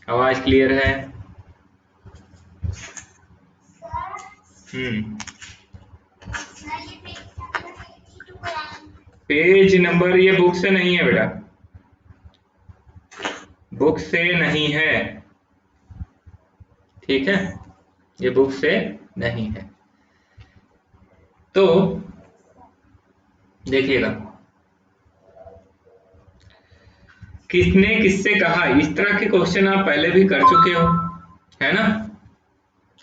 आवाज क्लियर है? Page number ये बुक से नहीं है बेटा, बुक से नहीं है, ठीक है, ये बुक से नहीं है। तो देखिएगा, किसने किससे कहा, इस तरह के क्वेश्चन आप पहले भी कर चुके हो, है ना,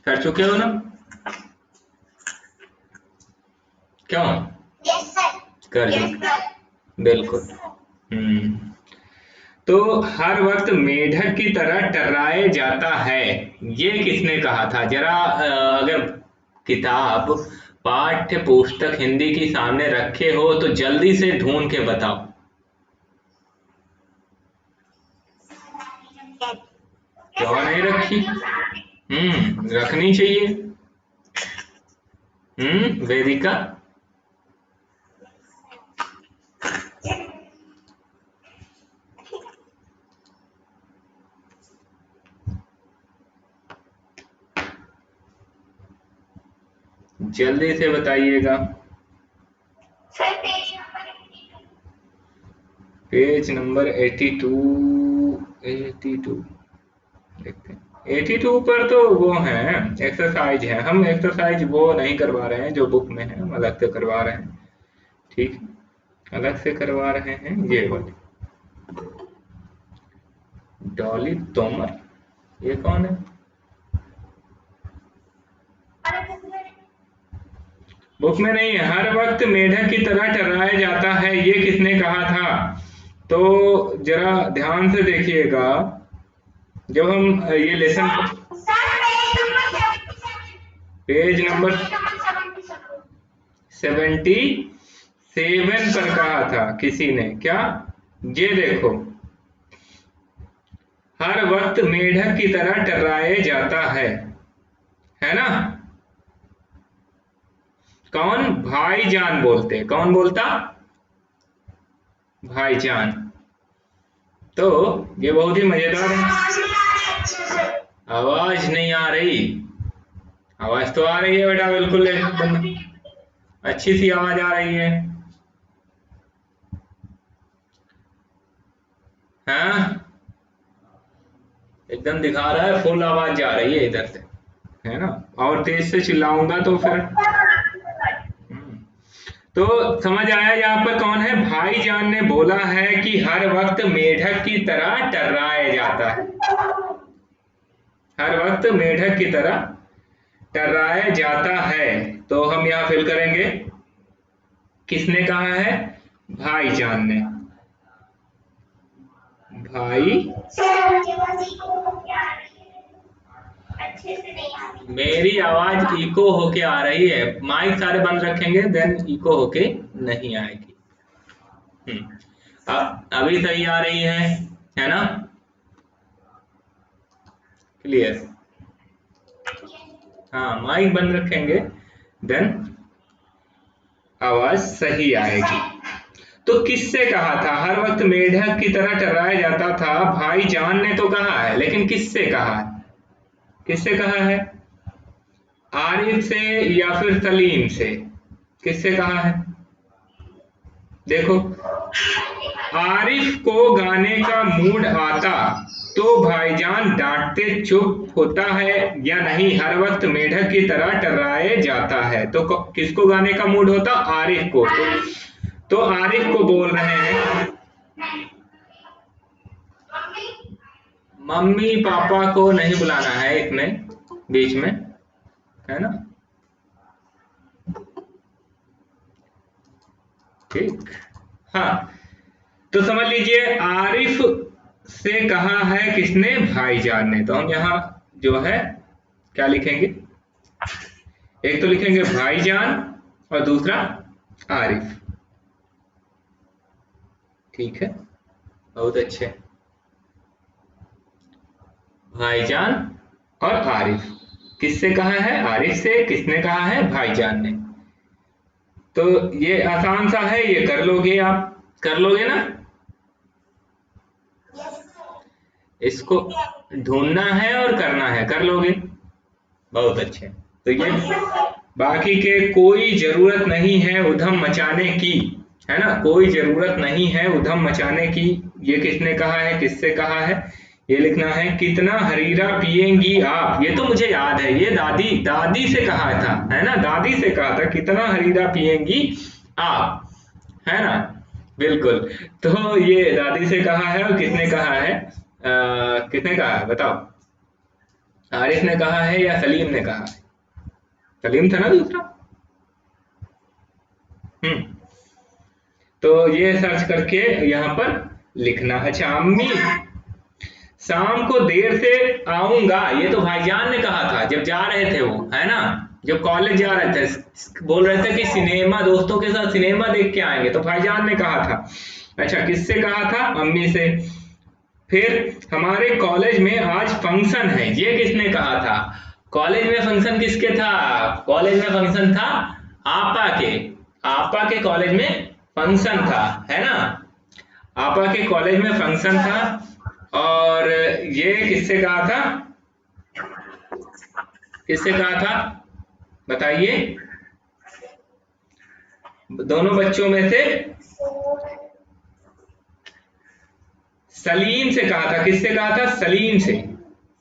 कर चुके हो ना, क्यों? कर चुके, बिल्कुल। तो हर वक्त मेढक की तरह टर्राए जाता है, ये किसने कहा था? जरा अगर किताब पाठ्य पुस्तक हिंदी की सामने रखे हो तो जल्दी से ढूंढ के बताओ। क्यों नहीं रखी? रखनी चाहिए। वेदिका, जल्दी से बताइएगा। पेज नंबर 82 देखते हैं। 82 पर तो वो है, एक्सरसाइज है, हम एक्सरसाइज वो नहीं करवा रहे हैं जो बुक में है, हम अलग से करवा रहे हैं, ठीक, अलग से करवा रहे हैं। ये वाली डॉली तोमर, ये कौन है? बुक में नहीं है। हर वक्त मेढक की तरह टर्राया जाता है, ये किसने कहा था? तो जरा ध्यान से देखिएगा, जब हम ये लेसन, पेज नंबर 77 पर कहा था किसी ने क्या? ये देखो, हर वक्त मेढक की तरह टर्राए जाता है ना? कौन? भाईजान बोलते। कौन बोलता? भाईजान। तो ये बहुत ही मजेदार है। आवाज नहीं आ रही? आवाज तो आ रही है बेटा, बिल्कुल एकदम अच्छी सी आवाज आ रही है। हाँ, एकदम दिखा रहा है, फुल आवाज जा रही है इधर से, है ना, और तेज से चिल्लाऊंगा तो फिर तो समझ आया यहाँ पर कौन है? भाईजान ने बोला है कि हर वक्त मेढक की तरह टर्राया जाता है, हर वक्त मेढक की तरह टर्राया जाता है। तो हम यहाँ फिल करेंगे, किसने कहा है? भाईजान ने। भाई, मेरी आवाज इको होके आ रही है, माइक सारे बंद रखेंगे देन इको होके नहीं आएगी। अभी सही आ रही है ना? क्लियर? हाँ, माइक बंद रखेंगे देन आवाज सही आएगी। तो किससे कहा था हर वक्त मेढक की तरह टर्राया जाता था? भाईजान ने तो कहा है, लेकिन किससे कहा है? किससे कहा है? आरिफ से या फिर सलीम से? किससे कहा है? देखो, आरिफ को गाने का मूड आता तो भाईजान डांटते चुप होता है या नहीं? हर वक्त मेढक की तरह टर्राए जाता है, तो किसको गाने का मूड होता? आरिफ को। तो आरिफ को बोल रहे हैं, मम्मी पापा को नहीं बुलाना है इसमें बीच में, है ना, ठीक। हाँ, तो समझ लीजिए आरिफ से कहा है किसने? भाईजान ने। तो हम यहाँ जो है क्या लिखेंगे? एक तो लिखेंगे भाईजान और दूसरा आरिफ, ठीक है, बहुत अच्छे। भाईजान और आरिफ, किससे कहा है? आरिफ से। किसने कहा है? भाईजान ने। तो ये आसान सा है, ये कर लोगे आप, कर लोगे ना? इसको ढूंढना है और करना है, कर लोगे, बहुत अच्छे। तो ये बाकी के कोई जरूरत नहीं है उधम मचाने की, है ना, कोई जरूरत नहीं है उधम मचाने की, ये किसने कहा है, किससे कहा है, ये लिखना है। कितना हरीरा पिएंगी आप, ये तो मुझे याद है, ये दादी दादी से कहा था, है ना, दादी से कहा था कितना हरीरा पिएंगी आप, है ना, बिल्कुल। तो ये दादी से कहा है और किसने कहा है, किसने कहा है बताओ, आरिफ ने कहा है या सलीम ने कहा है, सलीम था ना दूसरा। हम्म। तो ये सर्च करके यहाँ पर लिखना। अच्छा, अम्मी शाम को देर से आऊंगा, ये तो भाईजान ने कहा था जब जा रहे थे वो, है ना, जब कॉलेज जा रहे थे, बोल रहे थे कि सिनेमा, दोस्तों के साथ सिनेमा देख के आएंगे, तो भाईजान ने कहा था। अच्छा, किससे कहा था, अम्मी से। फिर हमारे कॉलेज में आज फंक्शन है, ये किसने कहा था, कॉलेज में फंक्शन किसके था, कॉलेज में फंक्शन था आपा के, आपा के कॉलेज में फंक्शन था, है ना, आपा के कॉलेज में फंक्शन था। और ये किससे कहा था, किससे कहा था बताइए, दोनों बच्चों में से सलीम से कहा था, किससे कहा था, सलीम से,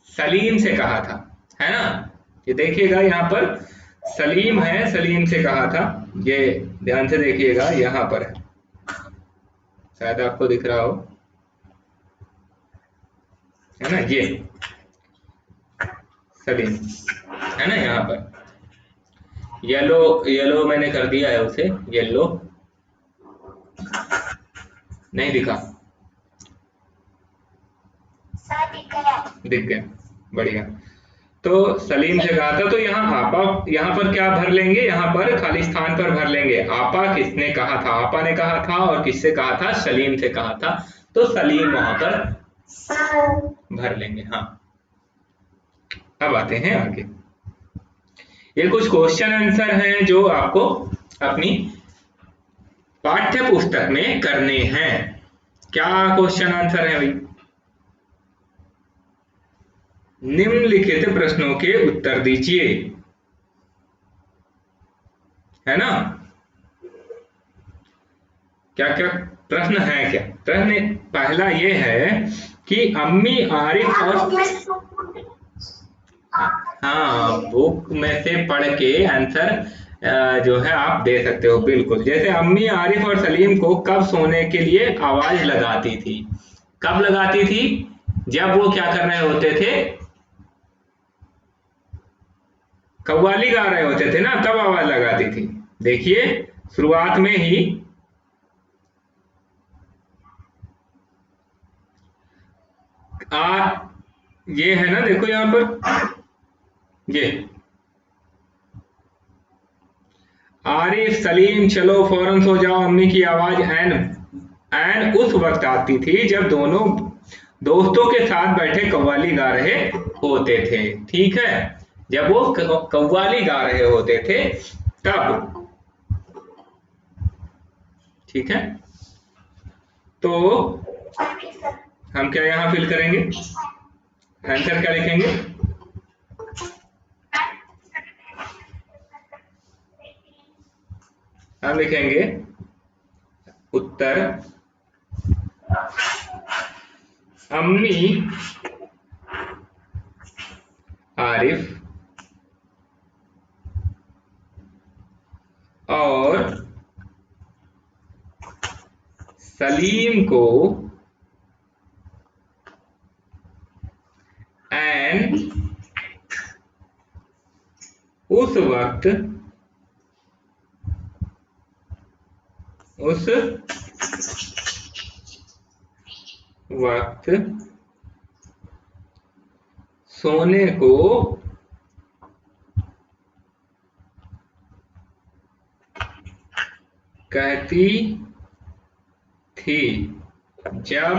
सलीम से कहा था, है ना। ये देखिएगा यहाँ पर सलीम है, सलीम से कहा था, ये ध्यान से देखिएगा यहाँ पर है, शायद आपको दिख रहा हो, है ना, ये सलीम, है ना, यहाँ पर येलो, येलो मैंने कर दिया है उसे, येलो नहीं दिखा, दिख गया, बढ़िया। तो सलीम से कहा था, तो यहाँ आपा, यहाँ पर क्या भर लेंगे, यहाँ पर खाली स्थान पर भर लेंगे, आपा किसने कहा था, आपा ने कहा था, और किससे कहा था, सलीम से कहा था, तो सलीम वहां पर भर लेंगे। हाँ, अब आते हैं आगे, ये कुछ क्वेश्चन आंसर हैं जो आपको अपनी पाठ्य पुस्तक में करने हैं। क्या क्वेश्चन आंसर है भाई, निम्नलिखित प्रश्नों के उत्तर दीजिए, है ना, क्या क्या प्रश्न है, क्या प्रश्न, पहला ये है कि अम्मी आरिफ और, हाँ बुक में से पढ़ के आंसर जो है आप दे सकते हो, बिल्कुल। जैसे अम्मी आरिफ और सलीम को कब सोने के लिए आवाज लगाती थी, कब लगाती थी, जब वो क्या कर रहे होते थे, कव्वाली गा रहे होते थे ना, तब आवाज लगाती थी। देखिए शुरुआत में ही आ, ये है ना, देखो यहाँ पर ये आरिफ सलीम चलो फौरन सो जाओ, अम्मी की आवाज एन उस वक्त आती थी जब दोनों दोस्तों के साथ बैठे कव्वाली गा रहे होते थे, ठीक है, जब वो कव्वाली गा रहे होते थे तब, ठीक है। तो हम क्या यहाँ फिल करेंगे, आंसर क्या लिखेंगे, हम लिखेंगे उत्तर अम्मी आरिफ और सलीम को एन उस वक्त सोने को कहती थी, जब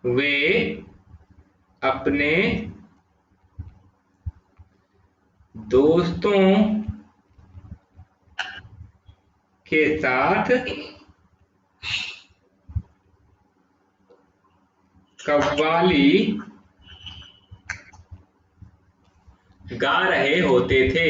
वे अपने दोस्तों के साथ कव्वाली गा रहे होते थे।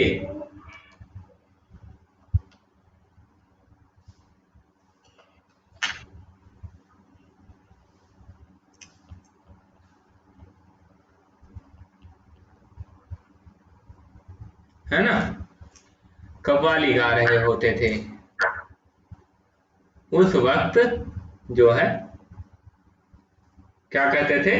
है ना, कव्वाली गा रहे होते थे उस वक्त, जो है क्या कहते थे?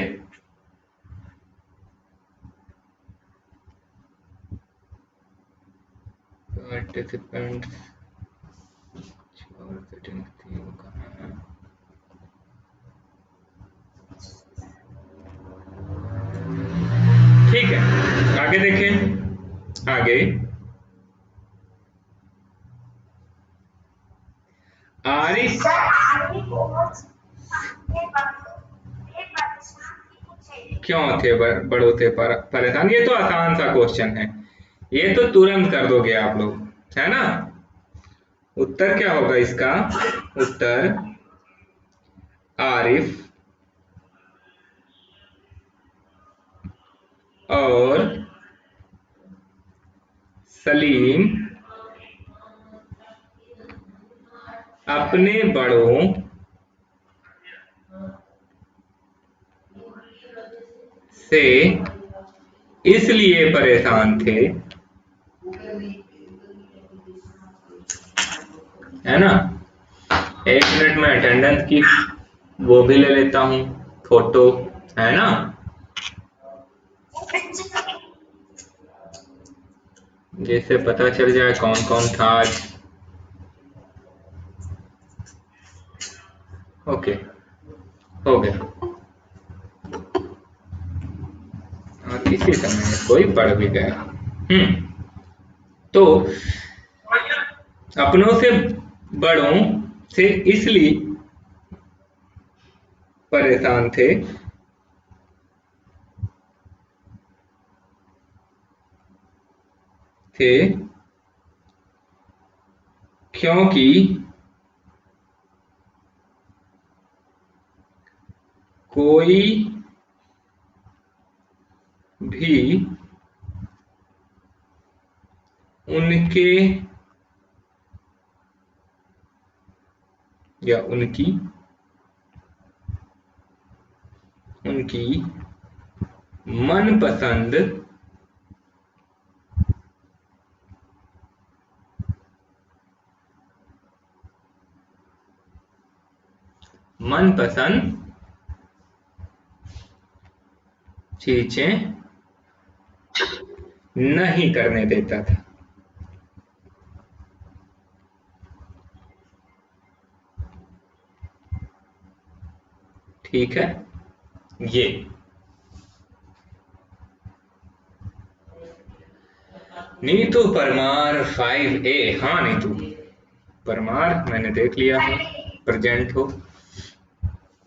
पार्टिसिपेंट्स ठीक है, आगे देखें। आगे आरिफ क्यों थे बड़ों थे परेशान? ये तो आसान सा क्वेश्चन है, ये तो तुरंत कर दोगे आप लोग, है ना। उत्तर क्या होगा इसका? उत्तर आरिफ और सलीम अपने बड़ों से इसलिए परेशान थे, है ना। 1 मिनट में अटेंडेंस की वो भी ले लेता हूँ, फोटो, है ना। जिससे पता चल जाए कौन कौन था आज। ओके, हो गया। और इसी समय कोई पढ़ भी गया। तो अपनों से बड़ों से इसलिए परेशान थे क्योंकि कोई भी उनके या उनकी मनपसंद चीजें नहीं करने देता था। ठीक है, ये नीतू परमार 5A। हाँ नीतू परमार मैंने देख लिया है, प्रेजेंट हो।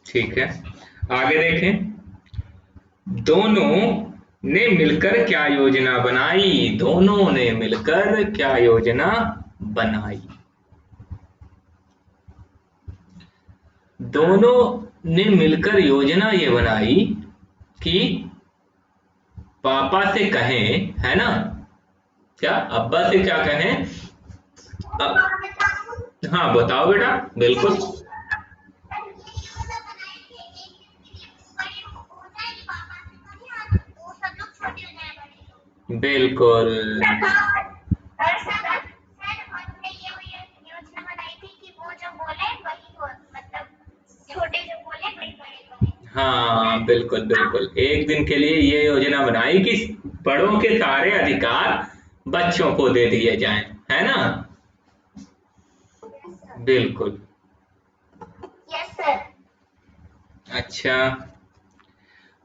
ठीक है, आगे देखें। दोनों ने मिलकर क्या योजना बनाई? दोनों ने मिलकर क्या योजना बनाई? दोनों ने मिलकर योजना ये बनाई कि पापा से कहें, है ना, क्या अब्बा से क्या कहें? हाँ बताओ बेटा। बिल्कुल बिल्कुल हाँ बिल्कुल बिल्कुल, एक दिन के लिए ये योजना बनाई कि बड़ों के सारे अधिकार बच्चों को दे दिए जाएं, है ना। बिल्कुल। Yes sir. अच्छा,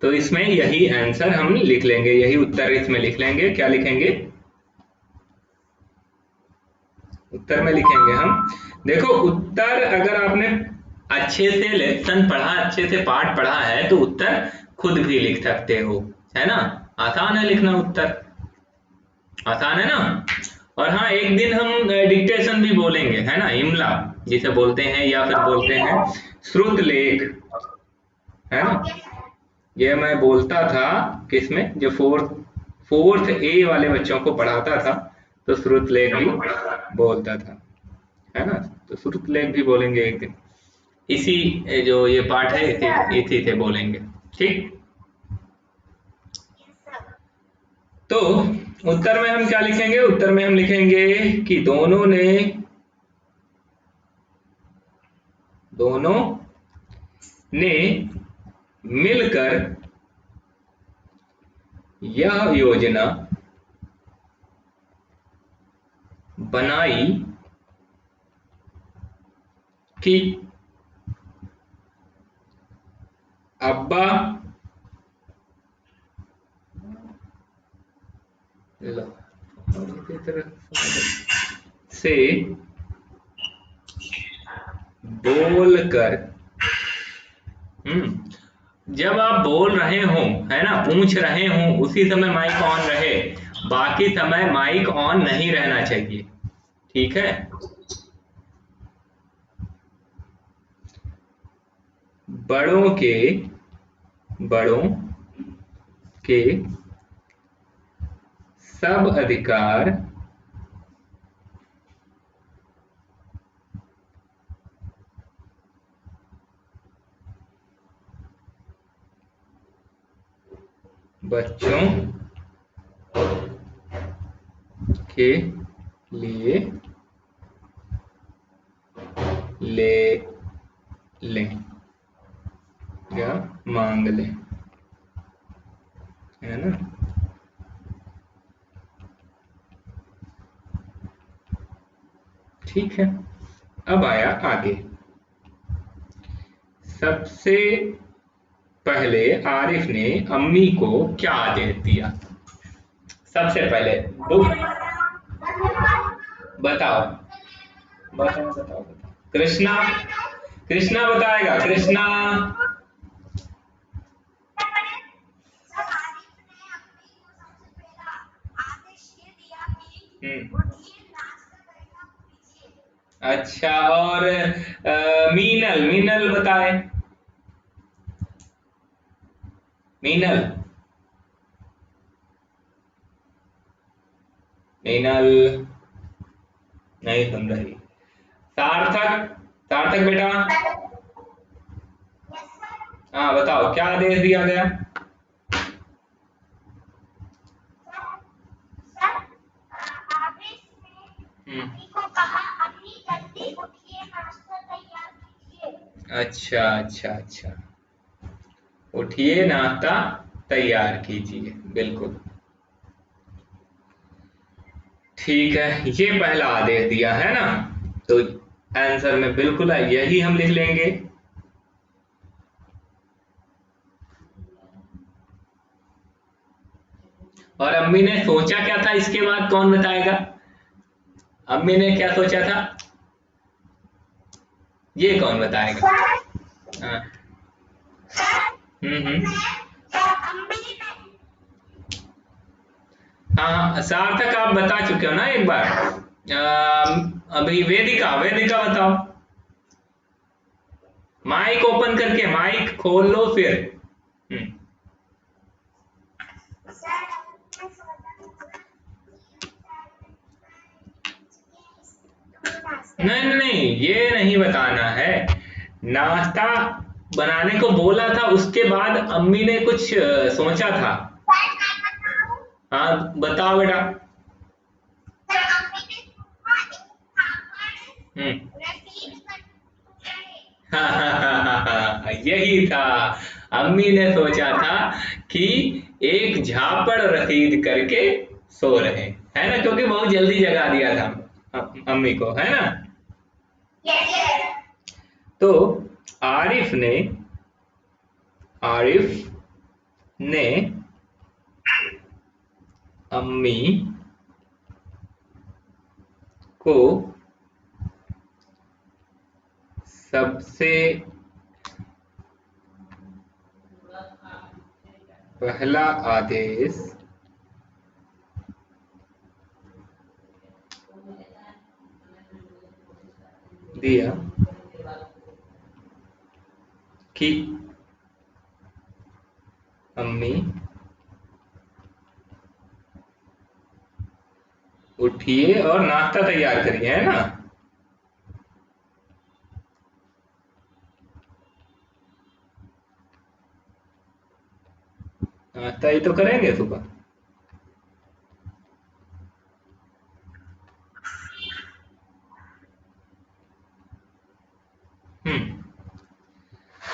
तो इसमें यही आंसर हम लिख लेंगे, यही उत्तर इसमें लिख लेंगे। क्या लिखेंगे? उत्तर में लिखेंगे हम, देखो उत्तर अगर आपने अच्छे से लेसन पढ़ा, अच्छे से पाठ पढ़ा है तो उत्तर खुद भी लिख सकते हो, है ना। आसान है लिखना उत्तर, आसान है ना। और हाँ, एक दिन हम डिक्टेशन भी बोलेंगे, है ना, इमला जिसे बोलते हैं, या फिर बोलते हैं श्रुत लेख, है ना। ये मैं बोलता था किसमें, जो फोर्थ ए वाले बच्चों को पढ़ाता था, तो श्रुतलेख भी बोलता था, है ना। तो श्रुतलेख भी बोलेंगे एक दिन, इसी जो ये पाठ है इसी से बोलेंगे, ठीक। तो उत्तर में हम क्या लिखेंगे, उत्तर में हम लिखेंगे कि दोनों ने मिलकर यह योजना बनाई कि अब्बा से बोलकर, जब आप बोल रहे हो, है ना, पूछ रहे हो, उसी समय माइक ऑन रहे, बाकी समय माइक ऑन नहीं रहना चाहिए, ठीक है। बड़ों के सब अधिकार बच्चों के लिए ले लें या मांग लें, है ना। ठीक है, अब आया आगे। सबसे पहले आरिफ ने अम्मी को क्या आदेश दिया, सबसे पहले बुक बताओ, बताओ। कृष्णा, कृष्णा बताएगा, कृष्णा। अच्छा, और मीनल बताए, मीनल नहीं सुन रही। सार्थक, सार्थक बेटा, हाँ बताओ क्या आदेश दिया गया। अच्छा, उठिए नाश्ता तैयार कीजिए, बिल्कुल ठीक है, ये पहला आदेश दिया है ना, तो आंसर में बिल्कुल यही हम लिख लेंगे। और अम्मी ने सोचा क्या था इसके बाद, कौन बताएगा, अम्मी ने क्या सोचा था, ये कौन बताएगा। हाँ। हाँ सार्थक आप बता चुके हो ना एक बार, अभी वेदिका, वेदिका बताओ, माइक ओपन करके माइक खोल लो फिर। नहीं ये नहीं बताना है, नाश्ता बनाने को बोला था, उसके बाद अम्मी ने कुछ सोचा था। हाँ बताओ बेटा। यही था, अम्मी ने सोचा था कि एक झापड़ रसीद करके सो रहे, है ना, क्योंकि बहुत जल्दी जगा दिया था अम्मी को, है ना। तो आरिफ ने अम्मी को सबसे पहला आदेश दिया कि अम्मी उठिए और नाश्ता तैयार करिए, है ना। नाश्ता ही तो करेंगे सुबह। हम्म।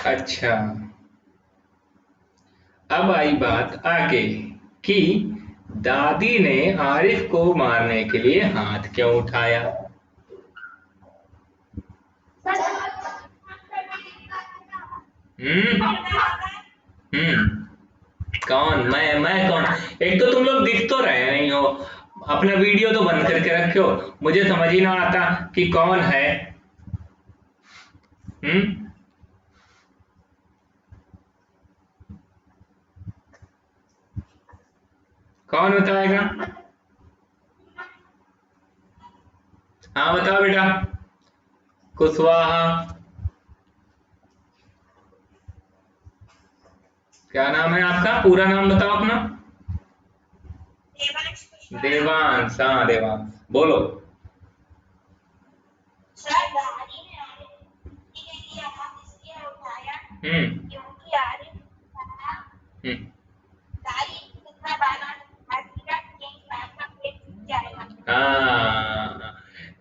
अच्छा, अब आई बात आगे कि दादी ने आरिफ को मारने के लिए हाथ क्यों उठाया। हम्म। हम्म। कौन? मैं कौन? एक तो तुम लोग दिख तो रहे नहीं हो, अपना वीडियो तो बंद करके रखो। मुझे समझ ही ना आता कि कौन है। हम्म। कौन बताएगा? हाँ बताओ बेटा। कुशवाहा। क्या नाम है आपका? पूरा नाम बताओ अपना। देवांश। हाँ देवांश, बोलो। हम्म। हम्म। हाँ,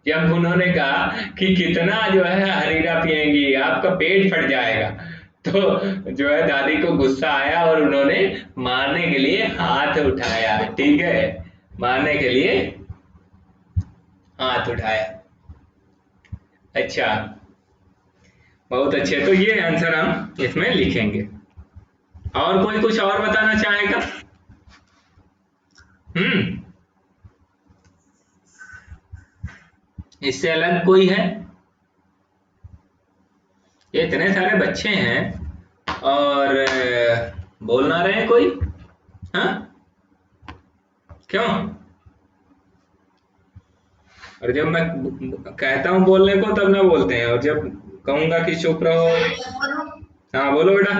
जब उन्होंने कहा कि कितना जो है हरीरा पिएंगी, आपका पेट फट जाएगा, तो जो है दादी को गुस्सा आया और उन्होंने मारने के लिए हाथ उठाया। ठीक है, मारने के लिए हाथ उठाया। अच्छा, बहुत अच्छे। तो ये आंसर हम इसमें लिखेंगे। और कोई कुछ और बताना चाहेगा? हम्म। इससे अलग कोई है? ये इतने सारे बच्चे हैं और बोल ना रहे हैं कोई। हाँ, क्यों? और जब मैं कहता हूँ बोलने को तब ना बोलते हैं, और जब कहूंगा कि चुप रहो। हाँ बोलो बेटा।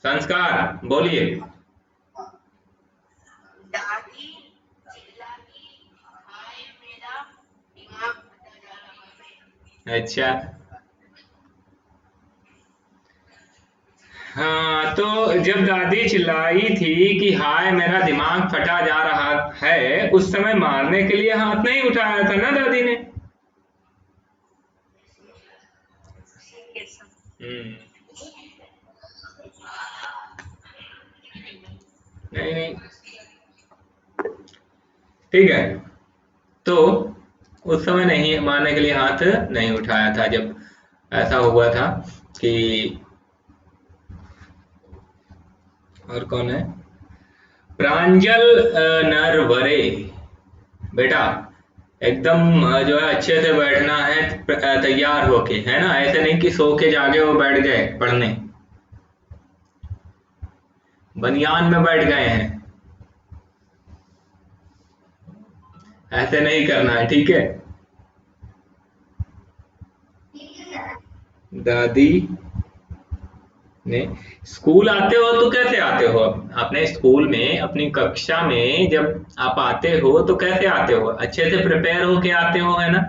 संस्कार बोलिए। अच्छा। हाँ, तो जब दादी चिल्लाई थी कि हाय मेरा दिमाग फटा जा रहा है, उस समय मारने के लिए हाथ नहीं उठाया था ना दादी ने। हम्म। नहीं नहीं, ठीक है। तो उस समय नहीं, मारने के लिए हाथ नहीं उठाया था जब ऐसा हुआ था कि। और कौन है? प्रांजल नरवरे। बेटा एकदम जो है अच्छे से बैठना है, तैयार होके, है ना। ऐसे नहीं कि सो के जागे वो बैठ गए पढ़ने, बनियान में बैठ गए हैं, ऐसे नहीं करना है, ठीक है। दादी ने, स्कूल आते हो तो कैसे आते हो? अपने स्कूल में अपनी कक्षा में जब आप आते हो तो कैसे आते हो? अच्छे से प्रिपेयर होके आते हो, है ना।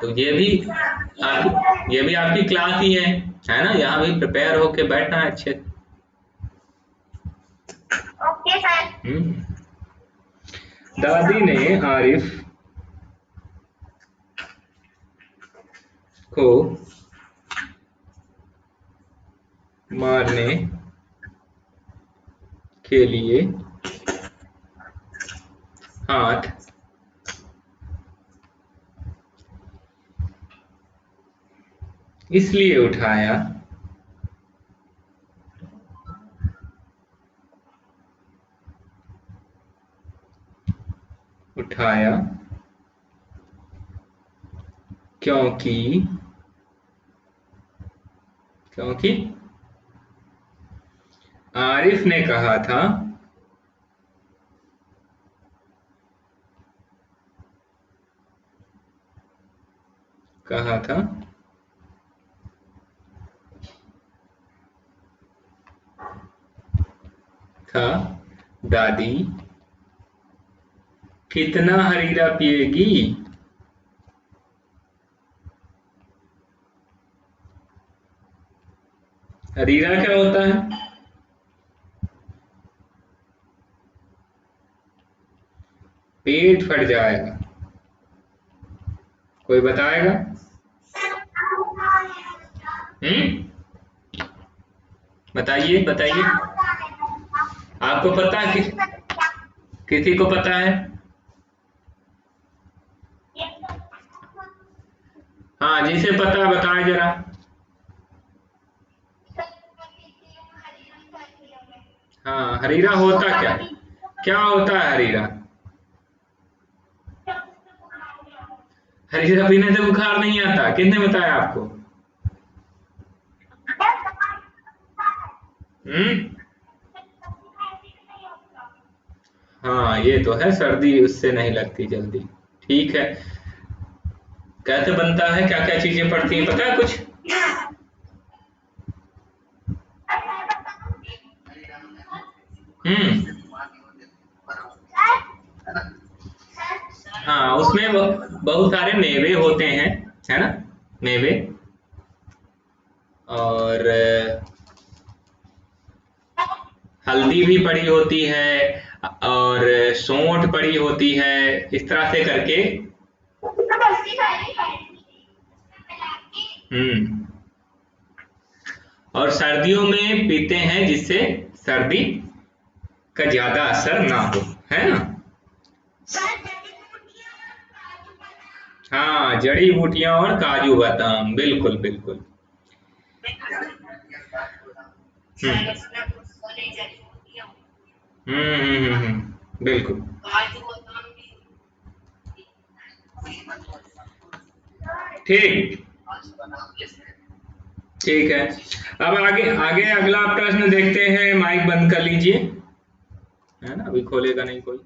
तो ये भी आपकी क्लास ही है ना। यहाँ भी प्रिपेयर होके बैठना है अच्छे से। Okay sir. दादी ने आरिफ को मारने के लिए हाथ इसलिए उठाया उठाया क्योंकि क्योंकि आरिफ ने कहा था था दादी कितना हरीरा पिएगी? हरीरा क्या होता है? पेट फट जाएगा। कोई बताएगा? बताइए बताइए, आपको पता है? किसी को पता है? हाँ, जिसे पता बताए जरा। हाँ, हरीरा होता क्या? क्या होता है हरीरा? हरीरा पीने से बुखार नहीं आता, किसने बताया आपको? हम्म। हाँ, ये तो है, सर्दी उससे नहीं लगती जल्दी। ठीक है, कैसे बनता है, क्या क्या चीजें पड़ती हैं, पता है कुछ? हम्म। हाँ, उसमें बहुत सारे मेवे होते हैं, है ना? मेवे और हल्दी भी पड़ी होती है और सौंठ पड़ी होती है, इस तरह से करके। हम्म। और सर्दियों में पीते हैं जिससे सर्दी का ज्यादा असर ना हो, है ना? हाँ, जड़ी बूटियां और काजू बादाम, बिल्कुल बिल्कुल। हम्म बिल्कुल। ठीक, ठीक है। अब आगे आगे अगला प्रश्न देखते हैं, माइक बंद कर लीजिए, है ना? अभी खोलेगा नहीं कोई।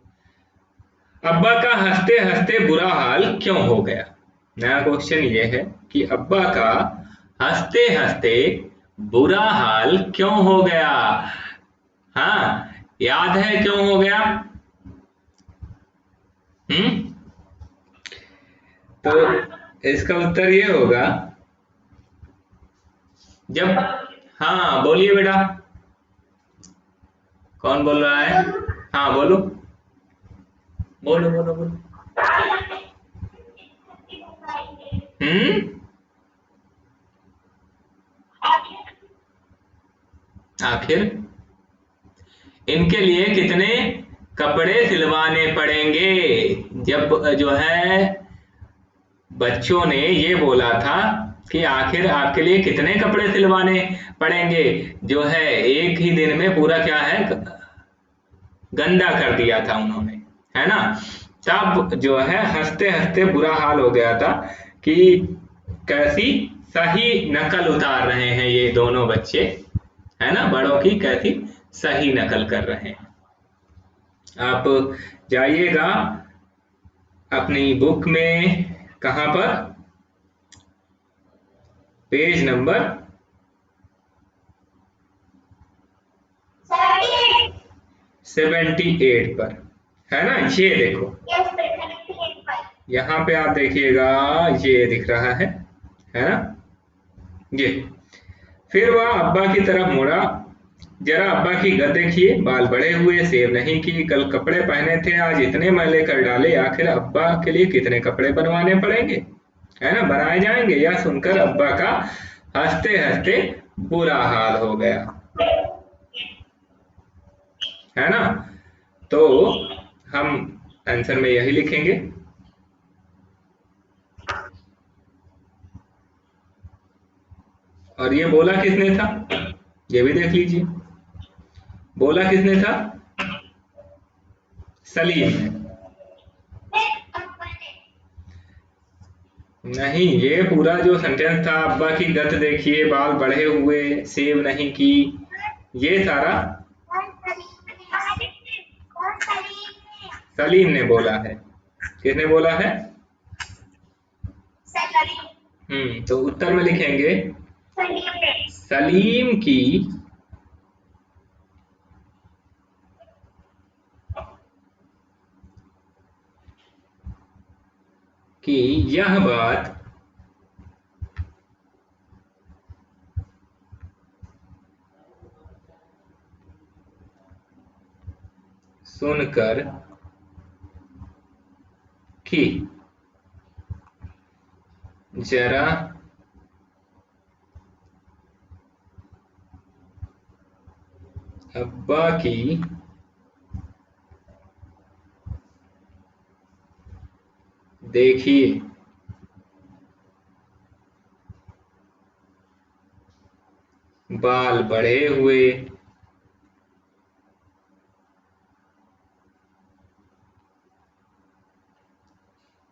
अब्बा का हंसते हंसते बुरा हाल क्यों हो गया? नया क्वेश्चन ये है कि अब्बा का हंसते हंसते बुरा हाल क्यों हो गया? हाँ, याद है क्यों हो गया? हम्म। तो इसका उत्तर ये होगा जब, हाँ बोलिए बेटा, कौन बोल रहा है? हाँ बोलो, बोलो बोलो बोलो। हम्म। आखिर इनके लिए कितने कपड़े सिलवाने पड़ेंगे? जब जो है बच्चों ने ये बोला था कि आखिर आपके लिए कितने कपड़े सिलवाने पड़ेंगे, जो है एक ही दिन में पूरा क्या है गंदा कर दिया था उन्होंने, है ना? तब जो है हंसते हंसते बुरा हाल हो गया था कि कैसी सही नकल उतार रहे हैं ये दोनों बच्चे, है ना? बड़ों की कैसी सही नकल कर रहे हैं। आप जाइएगा अपनी बुक में, कहां पर? पेज नंबर 78 पर, है ना? ये देखो, यहाँ पे आप देखिएगा, ये दिख रहा है ना? ये, फिर वह अब्बा की तरफ मुड़ा। जरा अब्बा की गत देखिए, बाल बड़े हुए, सेव नहीं की, कल कपड़े पहने थे आज इतने मैले कर डाले, आखिर अब्बा के लिए कितने कपड़े बनवाने पड़ेंगे, है ना? बनाए जाएंगे। यह सुनकर अब्बा का हंसते हंसते बुरा हाल हो गया, है ना? तो हम आंसर में यही लिखेंगे। और ये बोला किसने था, ये भी देख लीजिए, बोला किसने था? सलीम ने। नहीं, ये पूरा जो सेंटेंस था, अब्बा की गत देखिए, बाल बढ़े हुए, सेव नहीं की, ये सारा सलीम ने बोला है। किसने बोला है? तो उत्तर में लिखेंगे सलीम की कि यह बात सुनकर कि जरा अब्बा की देखिए, बाल बढ़े हुए,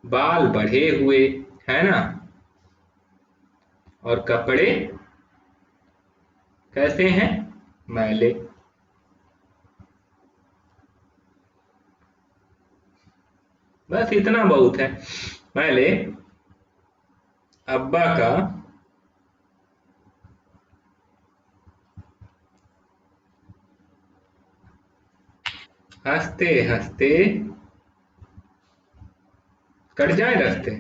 बाल बढ़े हुए, है ना, और कपड़े कैसे हैं, मैले। बस इतना बहुत है। मैले अब्बा का हंसते हंसते कट जाए रास्ते,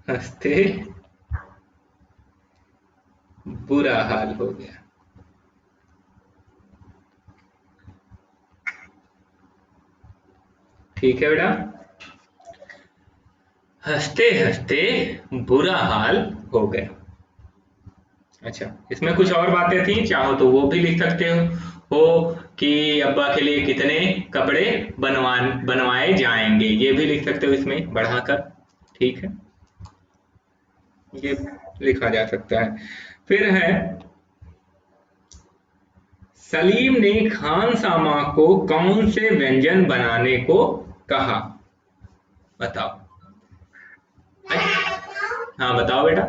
हंसते बुरा हाल हो गया। ठीक है बेटा, हंसते हंसते बुरा हाल हो गया। अच्छा, इसमें कुछ और बातें थी, चाहो तो वो भी लिख सकते हो कि अब्बा के लिए कितने कपड़े बनवाए जाएंगे, ये भी लिख सकते हो इसमें बढ़ाकर। ठीक है, ये लिखा जा सकता है। फिर है, सलीम ने खानसामा को कौन से व्यंजन बनाने को कहा, बताओ। हाँ बताओ बेटा।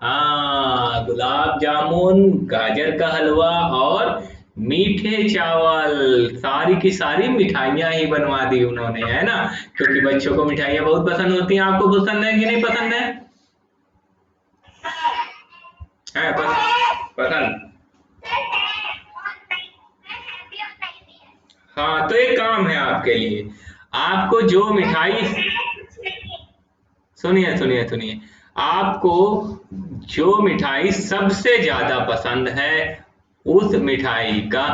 हाँ, गुलाब जामुन, गाजर का हलवा और मीठे चावल, सारी की सारी मिठाइयाँ ही बनवा दी उन्होंने, है ना, क्योंकि बच्चों को मिठाइयाँ बहुत पसंद होती हैं। आपको पसंद है कि नहीं पसंद है? पसंद। हाँ, तो एक काम है आपके लिए, आपको जो मिठाई, सुनिए सुनिए सुनिए, आपको जो मिठाई सबसे ज्यादा पसंद है उस मिठाई का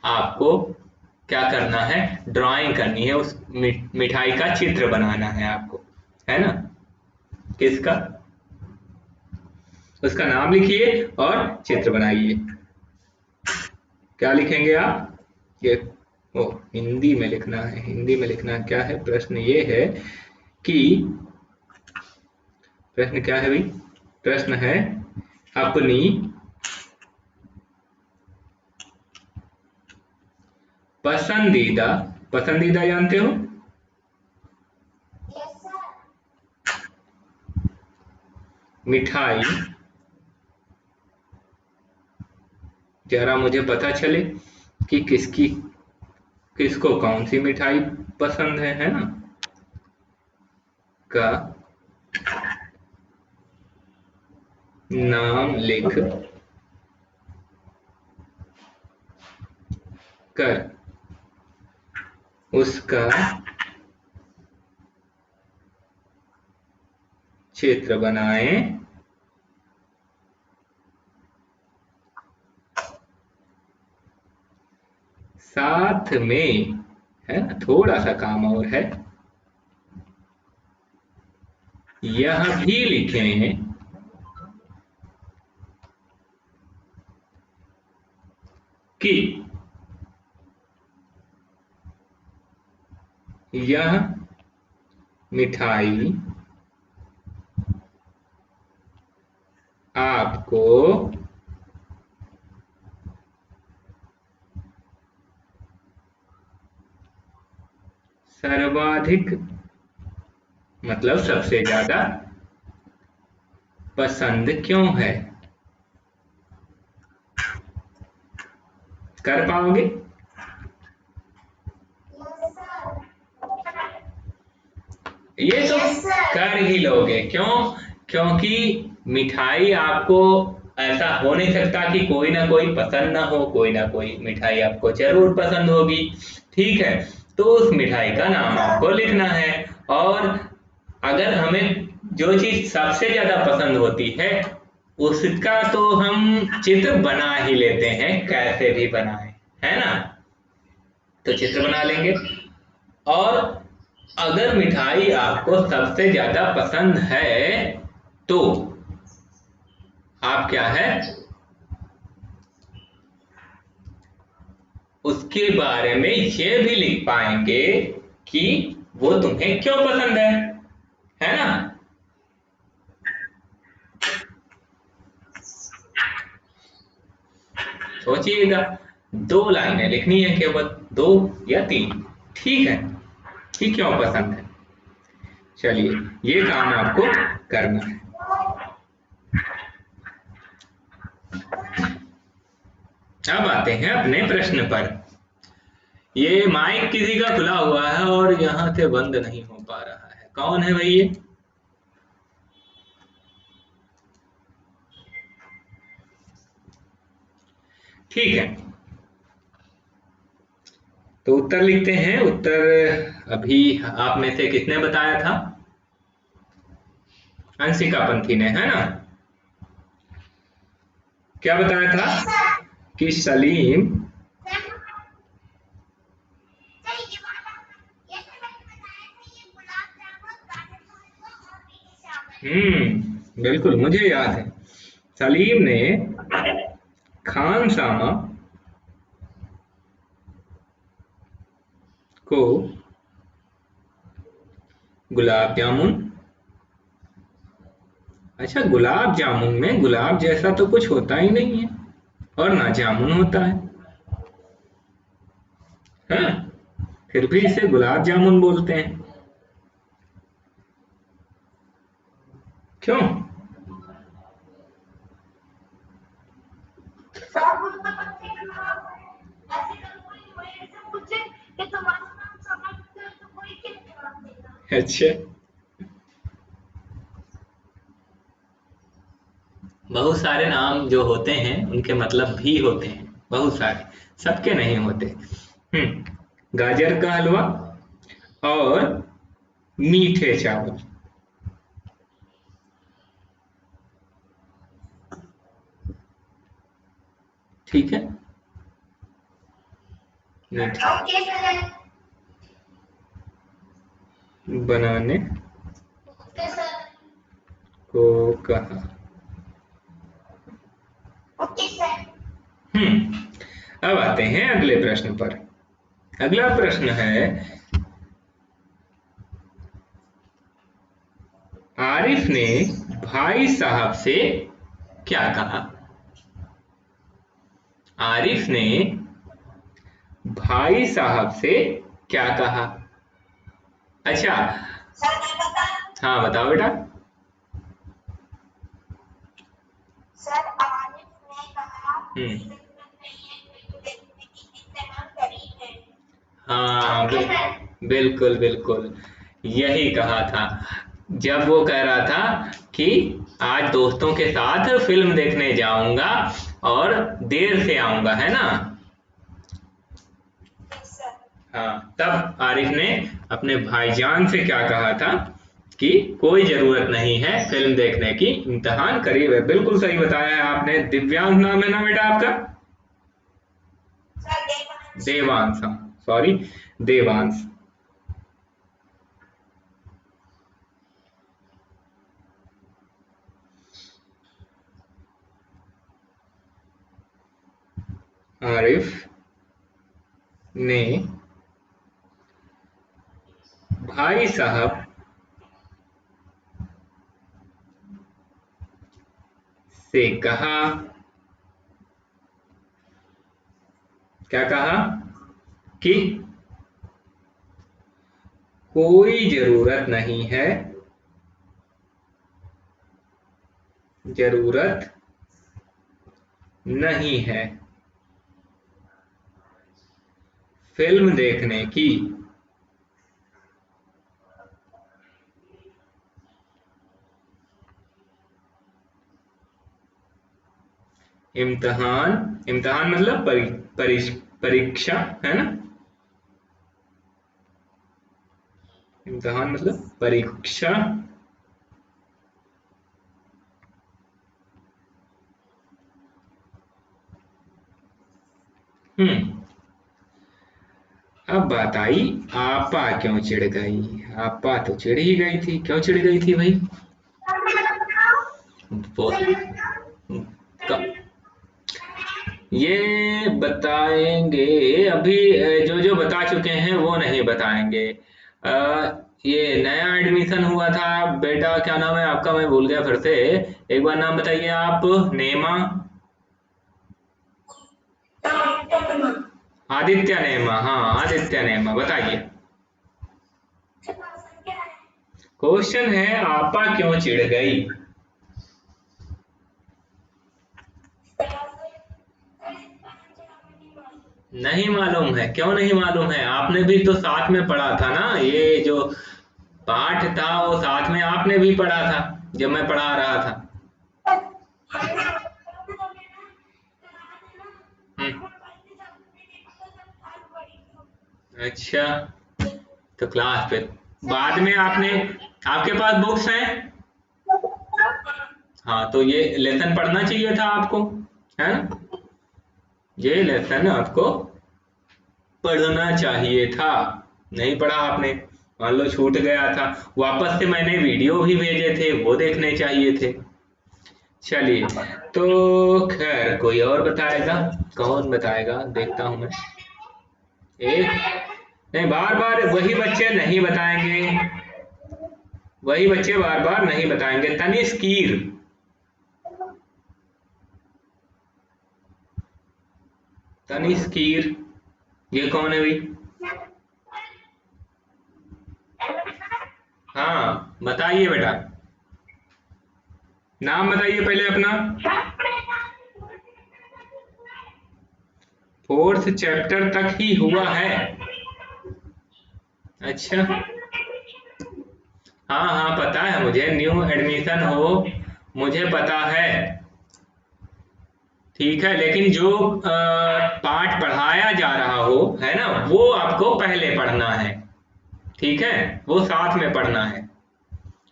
आपको क्या करना है, ड्राइंग करनी है, उस मिठाई का चित्र बनाना है आपको, है ना। किसका, उसका नाम लिखिए और चित्र बनाइए। क्या लिखेंगे आप, ये ओ हिंदी में लिखना है, हिंदी में लिखना क्या है, प्रश्न ये है कि, प्रश्न क्या है भाई, प्रश्न है अपनी पसंदीदा, पसंदीदा जानते हो, मिठाई जरा मुझे पता चले कि किसकी, किसको कौन सी मिठाई पसंद है ना, का नाम लिख कर उसका चित्र बनाएं, साथ में, है ना, थोड़ा सा काम और है, यह भी लिखें कि यह मिठाई आपको सर्वाधिक, मतलब सबसे ज्यादा पसंद क्यों है, कर पाओगे? ये तो कर ही लोगे, क्यों? क्योंकि मिठाई आपको ऐसा हो नहीं सकता कि कोई ना कोई पसंद ना हो, कोई ना कोई मिठाई आपको जरूर पसंद होगी। ठीक है, तो उस मिठाई का नाम आपको लिखना है। और अगर हमें जो चीज सबसे ज्यादा पसंद होती है उसका तो हम चित्र बना ही लेते हैं, कैसे भी बनाए, है ना। तो चित्र बना लेंगे। और अगर मिठाई आपको सबसे ज्यादा पसंद है तो आप क्या है उसके बारे में ये भी लिख पाएंगे कि वो तुम्हें क्यों पसंद है ना। सोचिएगा, 2 लाइनें लिखनी है, केवल 2 या 3, ठीक है, कि क्यों पसंद है। चलिए, ये काम आपको करना है। अब आते हैं अपने प्रश्न पर। ये माइक किसी का खुला हुआ है और यहां से बंद नहीं हो पा रहा है, कौन है भाई ये? ठीक है, तो उत्तर लिखते हैं। उत्तर अभी आप में से किसने बताया था? अंशिका पंथी ने, है ना। क्या बताया था कि सलीम बिल्कुल मुझे याद है। सलीम ने खानसामा को गुलाब जामुन, अच्छा गुलाब जामुन में गुलाब जैसा तो कुछ होता ही नहीं है और ना जामुन होता है, हाँ, फिर भी इसे गुलाब जामुन बोलते हैं, क्यों? अच्छा, बहुत सारे नाम जो होते हैं उनके मतलब भी होते हैं, बहुत सारे, सबके नहीं होते। गाजर का हलवा और मीठे चावल, ठीक है, मीठे बनाने को कहा। अब आते हैं अगले प्रश्न पर। अगला प्रश्न है, आरिफ ने भाई साहब से क्या कहा? आरिफ ने भाई साहब से क्या कहा? अच्छा, हाँ बताओ बेटा। सर आरिफ ने कहा हाँ बिल्कुल बिल्कुल, यही कहा था। जब वो कह रहा था कि आज दोस्तों के साथ फिल्म देखने जाऊंगा और देर से आऊंगा, है ना। हाँ, तब आरिफ ने अपने भाईजान से क्या कहा था कि कोई जरूरत नहीं है फिल्म देखने की, इम्तिहान करीब है। बिल्कुल सही बताया है आपने। दिव्यांश नाम है ना बेटा आपका? देवांश, हाँ सॉरी, देवांश। आरिफ ने भाई साहब से कहा, क्या कहा कि कोई जरूरत नहीं है, जरूरत नहीं है फिल्म देखने की। इम्तिहान, इम्तिहान मतलब परीक्षा है ना, इम्तिहान मतलब परीक्षा। अब बात आई आपा क्यों चिढ़ गई। आपा तो चिढ़ ही गई थी, क्यों चिढ़ गई थी भाई? वो क- ये बताएंगे अभी, जो जो बता चुके हैं वो नहीं बताएंगे। ये नया एडमिशन हुआ था बेटा, क्या नाम है आपका, मैं भूल गया फिर से, एक बार नाम बताइए आप। नेमा, आदित्य नेमा, हाँ आदित्य नेमा, बताइए। क्वेश्चन है आपा क्यों चिढ़ गई। नहीं मालूम है, क्यों नहीं मालूम है? आपने भी तो साथ में पढ़ा था ना, ये जो पाठ था वो साथ में आपने भी पढ़ा था जब मैं पढ़ा रहा था। हम्म, अच्छा, तो क्लास पे बाद में आपने, आपके पास बुक्स हैं? हाँ, तो ये लेसन पढ़ना चाहिए था आपको, है ना, ये लेसन आपको पढ़ना चाहिए था, नहीं पढ़ा आपने, मान लो छूट गया था। वापस से मैंने वीडियो भी भेजे थे, वो देखने चाहिए थे। चलिए, तो खैर कोई और बताएगा, कौन बताएगा देखता हूं मैं। एक नहीं, बार बार वही बच्चे नहीं बताएंगे, वही बच्चे बार बार नहीं बताएंगे। तनिष्कीर, तनिष्कीर, ये कौन है भाई? हाँ बताइए बेटा, नाम बताइए पहले अपना। फोर्थ चैप्टर तक ही हुआ है? अच्छा, हाँ हाँ पता है मुझे, न्यू एडमिशन हो, मुझे पता है। ठीक है, लेकिन जो पाठ पढ़ाया जा रहा हो है ना, वो आपको पहले पढ़ना है, ठीक है, वो साथ में पढ़ना है।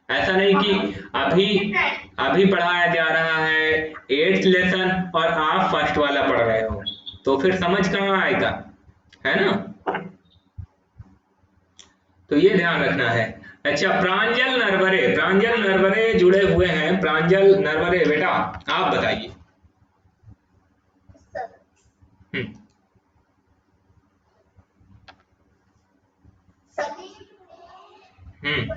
ऐसा नहीं कि अभी अभी पढ़ाया जा रहा है 8th लेसन और आप फर्स्ट वाला पढ़ रहे हो, तो फिर समझ कहाँ आएगा, है ना, तो ये ध्यान रखना है। अच्छा, प्रांजल नरवरे, प्रांजल नरवरे जुड़े हुए हैं, प्रांजल नरवरे बेटा आप बताइए। हम्म हम्म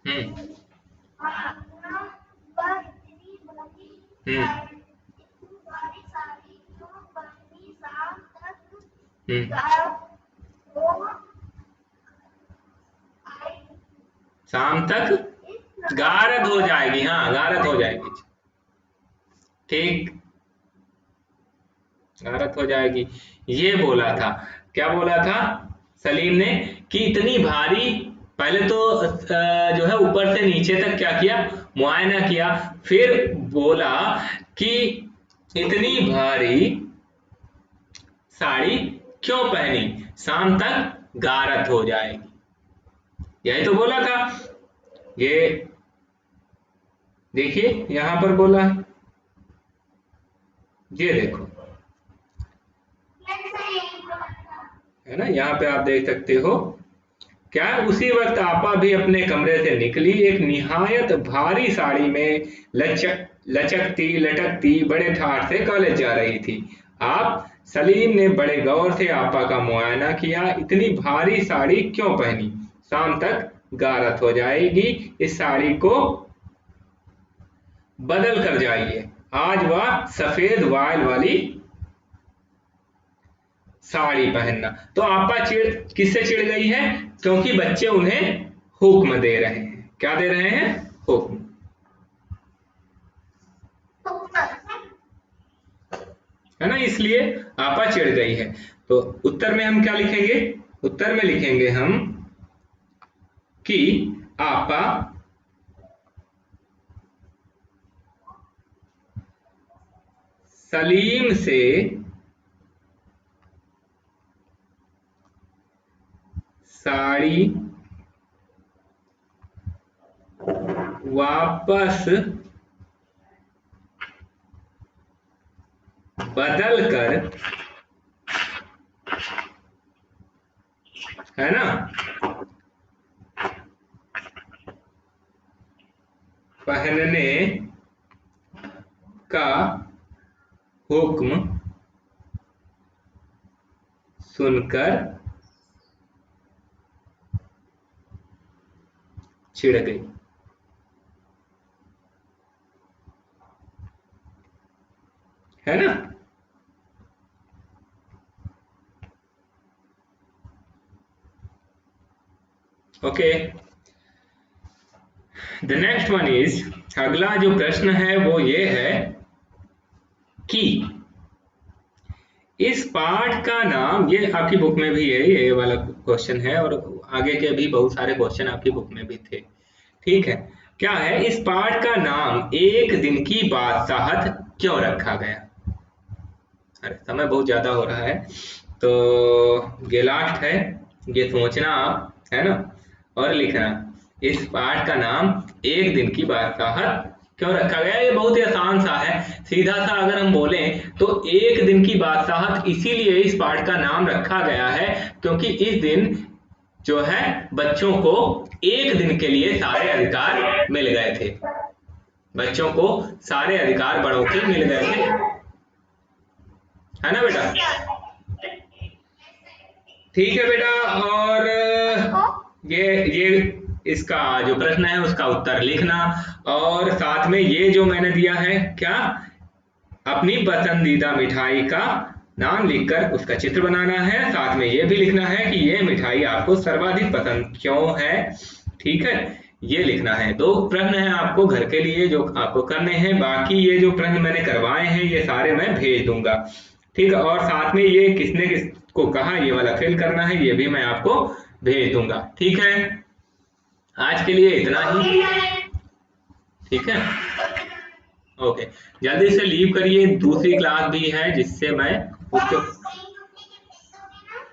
हम्म हम्म हम्म शाम तक गारद हो जाएगी, हाँ गारद हो जाएगी, ठीक, गारद हो जाएगी, ये बोला था। क्या बोला था सलीम ने, कि इतनी भारी, पहले तो जो है ऊपर से नीचे तक क्या किया, मुआयना किया, फिर बोला कि इतनी भारी साड़ी क्यों पहनी, शाम तक गारत हो जाएगी, यही तो बोला था। ये देखिए यहां पर बोला है, ये देखो, है ना, यहाँ पे आप देख सकते हो। क्या उसी वक्त आपा भी अपने कमरे से निकली, एक निहायत भारी साड़ी में लचकती लटकती बड़े ठाठ से कॉलेज जा रही थी। आप सलीम ने बड़े गौर से आपा का मुआयना किया, इतनी भारी साड़ी क्यों पहनी, शाम तक गारत हो जाएगी, इस साड़ी को बदल कर जाइए, आज वह सफेद वायल वाली साड़ी पहनना। तो आपा चिड़ किससे चिढ़ गई है, क्योंकि बच्चे उन्हें हुक्म दे रहे हैं, क्या दे रहे हैं, हुक्म, है ना, इसलिए आपा चिढ़ गई है। तो उत्तर में हम क्या लिखेंगे, उत्तर में लिखेंगे हम कि आपा सलीम से साड़ी वापस बदल कर, है ना, पहनने का हुक्म सुनकर चिढ़ गई। है ना? Okay, the next one is, अगला जो प्रश्न है वो ये है कि इस पाठ का नाम, ये आपकी बुक में भी है, ये वाला क्वेश्चन है और आगे के भी बहुत सारे क्वेश्चन आपकी बुक में भी थे। ठीक है, क्या है, इस पाठ का नाम एक दिन की बादशाहत क्यों रखा गया? अरे समय बहुत ज्यादा हो रहा है, तो ये लास्ट है, ये सोचना आप, है ना, और लिखना। इस पाठ का नाम एक दिन की बादशाहत क्यों रखा गया? ये बहुत ही आसान सा है, सीधा सा अगर हम बोलें तो एक दिन की बादशाहत इसीलिए इस पाठ का नाम रखा गया है क्योंकि इस दिन जो है बच्चों को एक दिन के लिए सारे अधिकार मिल गए थे। बच्चों को सारे अधिकार बड़ों के मिल गए थे, है ना बेटा? ठीक है बेटा, और ये इसका जो प्रश्न है उसका उत्तर लिखना, और साथ में ये जो मैंने दिया है, क्या, अपनी पसंदीदा मिठाई का नाम लिखकर उसका चित्र बनाना है। साथ में ये भी लिखना है कि ये मिठाई आपको सर्वाधिक पसंद क्यों है। ठीक है, ये लिखना है। 2 प्रश्न हैं आपको घर के लिए जो आपको करने हैं, बाकी ये जो प्रश्न मैंने करवाए हैं ये सारे मैं भेज दूंगा। ठीक है, और साथ में ये किसने किसको कहा ये वाला फिल करना है, ये भी मैं आपको भेज दूंगा। ठीक है, आज के लिए इतना ही। ठीक है, ओके, जल्दी से लीव करिए, दूसरी क्लास भी है जिससे मैं उसको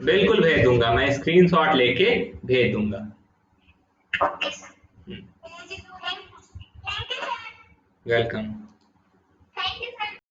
बिल्कुल भेज दूंगा, मैं स्क्रीनशॉट लेके भेज दूंगा। वेलकम।